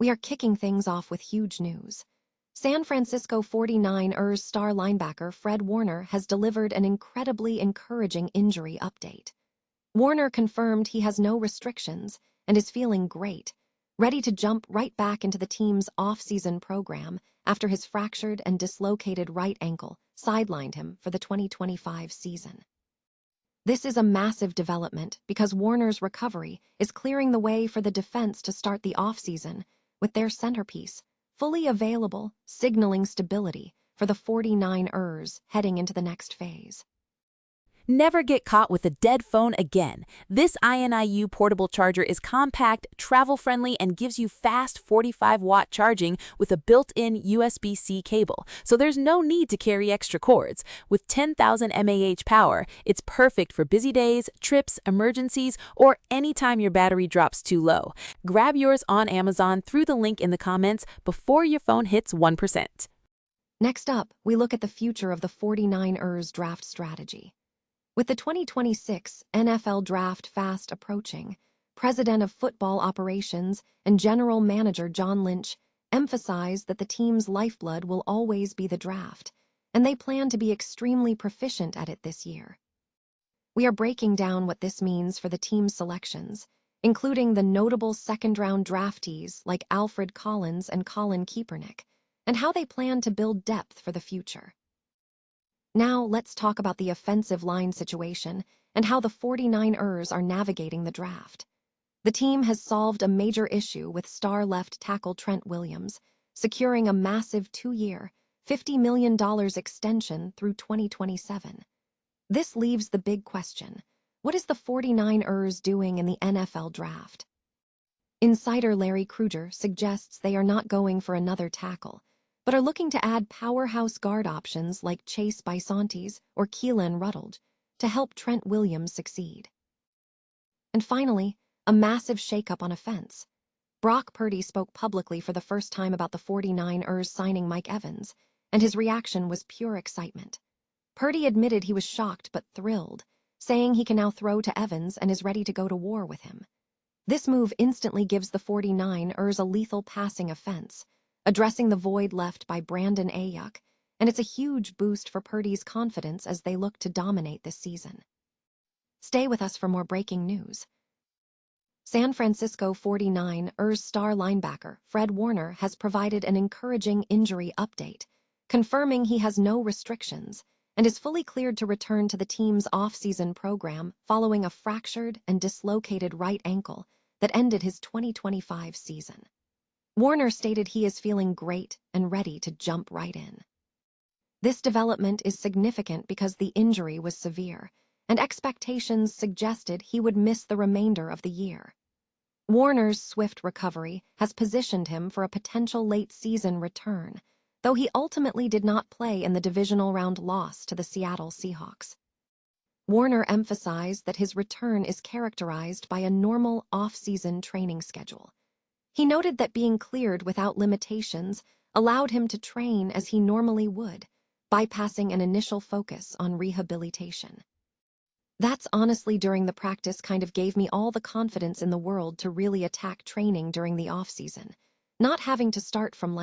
We are kicking things off with huge news. San Francisco 49ers star linebacker Fred Warner has delivered an incredibly encouraging injury update. Warner confirmed he has no restrictions and is feeling great, ready to jump right back into the team's off-season program after his fractured and dislocated right ankle sidelined him for the 2025 season. This is a massive development because Warner's recovery is clearing the way for the defense to start the offseason with their centerpiece fully available, signaling stability for the 49ers heading into the next phase. Never get caught with a dead phone again. This INIU portable charger is compact, travel-friendly, and gives you fast 45-watt charging with a built-in USB-C cable, so there's no need to carry extra cords. With 10,000 mAh power, it's perfect for busy days, trips, emergencies, or anytime your battery drops too low. Grab yours on Amazon through the link in the comments before your phone hits 1%. Next up, we look at the future of the 49ers draft strategy. With the 2026 NFL Draft fast approaching, President of Football Operations and General Manager John Lynch emphasized that the team's lifeblood will always be the draft, and they plan to be extremely proficient at it this year. We are breaking down what this means for the team's selections, including the notable second-round draftees like Alfred Collins and Colin Kaepernick, and how they plan to build depth for the future. Now let's talk about the offensive line situation and how the 49ers are navigating the draft. The team has solved a major issue with star left tackle Trent Williams, securing a massive 2-year, $50 million extension through 2027. This leaves the big question: what is the 49ers doing in the NFL draft? Insider Larry Krueger suggests they are not going for another tackle, but are looking to add powerhouse guard options like Chase Bisontes or Keelan Ruddle to help Trent Williams succeed. And finally, a massive shakeup on offense. Brock Purdy spoke publicly for the first time about the 49ers signing Mike Evans, and his reaction was pure excitement. Purdy admitted he was shocked but thrilled, saying he can now throw to Evans and is ready to go to war with him. This move instantly gives the 49ers a lethal passing offense, addressing the void left by Brandon Ayuk, and it's a huge boost for Purdy's confidence as they look to dominate this season. Stay with us for more breaking news. San Francisco 49ers star linebacker Fred Warner has provided an encouraging injury update, confirming he has no restrictions and is fully cleared to return to the team's off-season program following a fractured and dislocated right ankle that ended his 2025 season. Warner stated he is feeling great and ready to jump right in. This development is significant because the injury was severe, and expectations suggested he would miss the remainder of the year. Warner's swift recovery has positioned him for a potential late-season return, though he ultimately did not play in the divisional round loss to the Seattle Seahawks. Warner emphasized that his return is characterized by a normal off-season training schedule. He noted that being cleared without limitations allowed him to train as he normally would, bypassing an initial focus on rehabilitation. That's honestly during the practice kind of gave me all the confidence in the world to really attack training during the off-season, not having to start from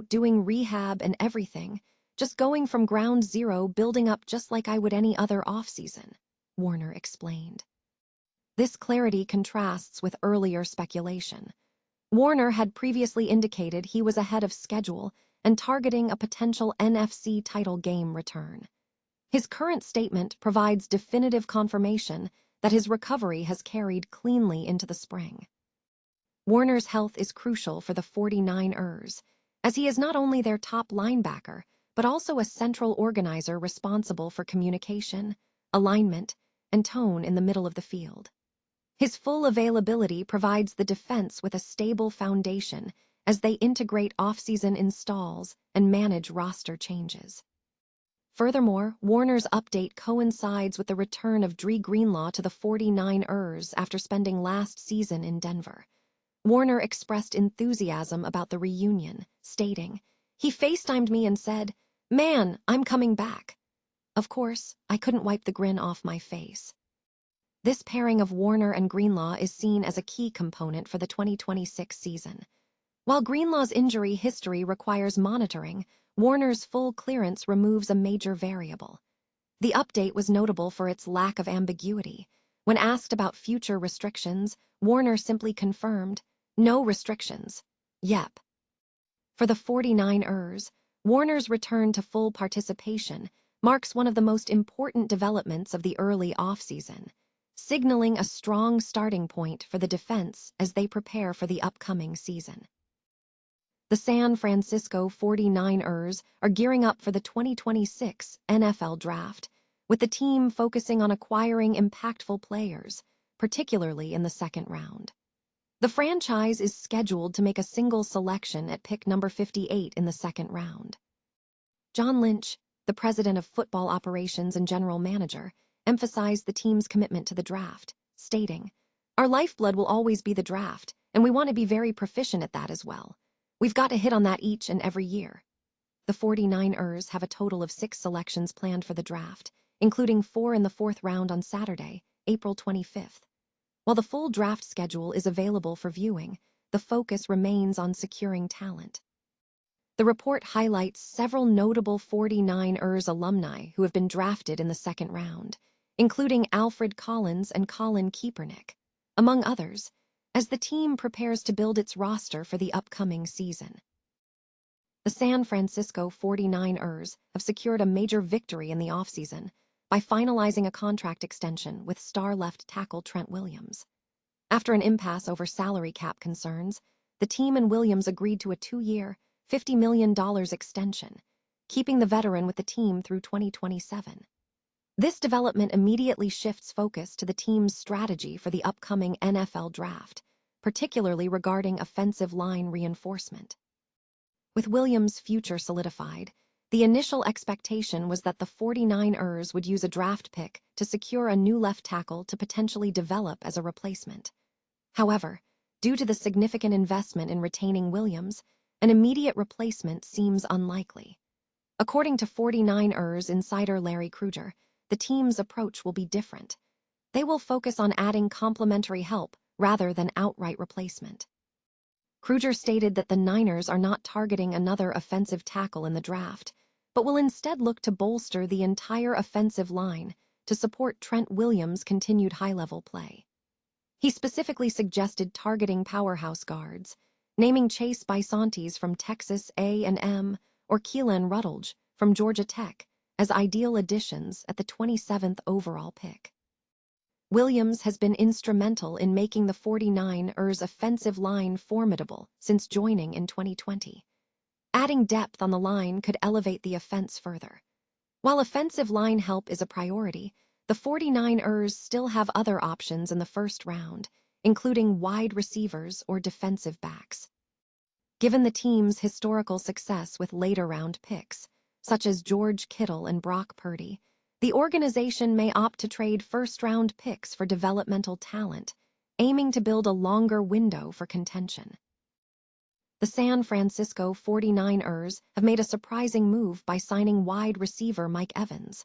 doing rehab and everything, just going from ground zero, building up just like I would any other off-season, Warner explained. This clarity contrasts with earlier speculation. Warner had previously indicated he was ahead of schedule and targeting a potential NFC title game return. His current statement provides definitive confirmation that his recovery has carried cleanly into the spring. Warner's health is crucial for the 49ers, as he is not only their top linebacker, but also a central organizer responsible for communication, alignment, and tone in the middle of the field. His full availability provides the defense with a stable foundation as they integrate off-season installs and manage roster changes. Furthermore, Warner's update coincides with the return of Dre Greenlaw to the 49ers after spending last season in Denver. Warner expressed enthusiasm about the reunion, stating, "He FaceTimed me and said, 'Man, I'm coming back.' Of course, I couldn't wipe the grin off my face." This pairing of Warner and Greenlaw is seen as a key component for the 2026 season. While Greenlaw's injury history requires monitoring, Warner's full clearance removes a major variable. The update was notable for its lack of ambiguity. When asked about future restrictions, Warner simply confirmed, "No restrictions. Yep." For the 49ers, Warner's return to full participation marks one of the most important developments of the early offseason, signaling a strong starting point for the defense as they prepare for the upcoming season. The San Francisco 49ers are gearing up for the 2026 NFL Draft, with the team focusing on acquiring impactful players, particularly in the second round. The franchise is scheduled to make a single selection at pick number 58 in the second round. John Lynch, the president of football operations and general manager, emphasized the team's commitment to the draft, stating, "Our lifeblood will always be the draft, and we want to be very proficient at that as well. We've got to hit on that each and every year." The 49ers have a total of 6 selections planned for the draft, including 4 in the 4th round on Saturday, April 25th. While the full draft schedule is available for viewing, the focus remains on securing talent. The report highlights several notable 49ers alumni who have been drafted in the second round, including Alfred Collins and Colin Kaepernick, among others, as the team prepares to build its roster for the upcoming season. The San Francisco 49ers have secured a major victory in the offseason by finalizing a contract extension with star left tackle Trent Williams. After an impasse over salary cap concerns, the team and Williams agreed to a 2-year, $50 million extension, keeping the veteran with the team through 2027. This development immediately shifts focus to the team's strategy for the upcoming NFL Draft, particularly regarding offensive line reinforcement. With Williams' future solidified, the initial expectation was that the 49ers would use a draft pick to secure a new left tackle to potentially develop as a replacement. However, due to the significant investment in retaining Williams, an immediate replacement seems unlikely. According to 49ers insider Larry Krueger, the team's approach will be different. They will focus on adding complementary help rather than outright replacement. Krueger stated that the Niners are not targeting another offensive tackle in the draft, but will instead look to bolster the entire offensive line to support Trent Williams' continued high-level play. He specifically suggested targeting powerhouse guards, naming Chase Bisontes from Texas A&M or Keelan Rutledge from Georgia Tech as ideal additions at the 27th overall pick. Williams has been instrumental in making the 49ers' offensive line formidable since joining in 2020. Adding depth on the line could elevate the offense further. While offensive line help is a priority, the 49ers still have other options in the first round, including wide receivers or defensive backs. Given the team's historical success with later-round picks, such as George Kittle and Brock Purdy, the organization may opt to trade first-round picks for developmental talent, aiming to build a longer window for contention. The San Francisco 49ers have made a surprising move by signing wide receiver Mike Evans,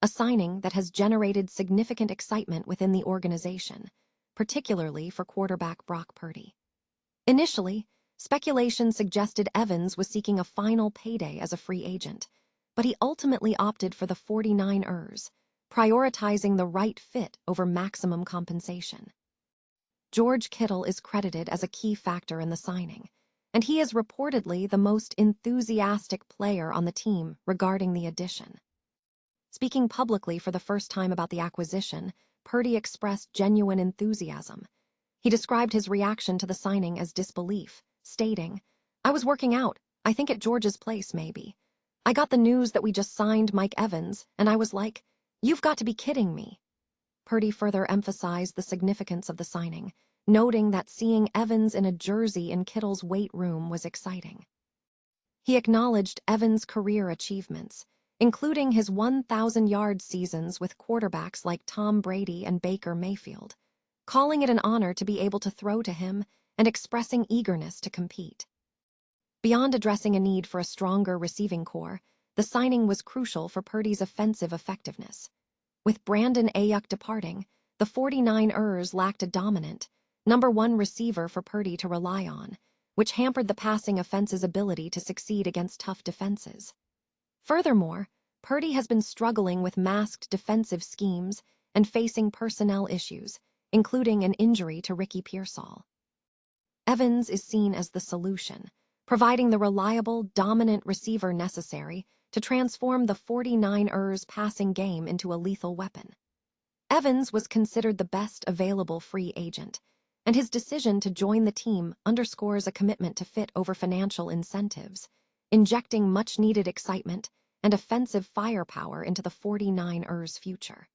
a signing that has generated significant excitement within the organization, particularly for quarterback Brock Purdy. Initially, speculation suggested Evans was seeking a final payday as a free agent, but he ultimately opted for the 49ers, prioritizing the right fit over maximum compensation. George Kittle is credited as a key factor in the signing, and he is reportedly the most enthusiastic player on the team regarding the addition. Speaking publicly for the first time about the acquisition, Purdy expressed genuine enthusiasm. He described his reaction to the signing as disbelief, stating, "I was working out, I think at George's place maybe. I got the news that we just signed Mike Evans, and I was like, you've got to be kidding me." Purdy further emphasized the significance of the signing, noting that seeing Evans in a jersey in Kittle's weight room was exciting. He acknowledged Evans' career achievements, including his 1,000-yard seasons with quarterbacks like Tom Brady and Baker Mayfield, calling it an honor to be able to throw to him and expressing eagerness to compete. Beyond addressing a need for a stronger receiving core, the signing was crucial for Purdy's offensive effectiveness. With Brandon Ayuk departing, the 49ers lacked a dominant, number one receiver for Purdy to rely on, which hampered the passing offense's ability to succeed against tough defenses. Furthermore, Purdy has been struggling with masked defensive schemes and facing personnel issues, including an injury to Ricky Pearsall. Evans is seen as the solution, providing the reliable, dominant receiver necessary to transform the 49ers' passing game into a lethal weapon. Evans was considered the best available free agent, and his decision to join the team underscores a commitment to fit over financial incentives, injecting much-needed excitement and offensive firepower into the 49ers' future.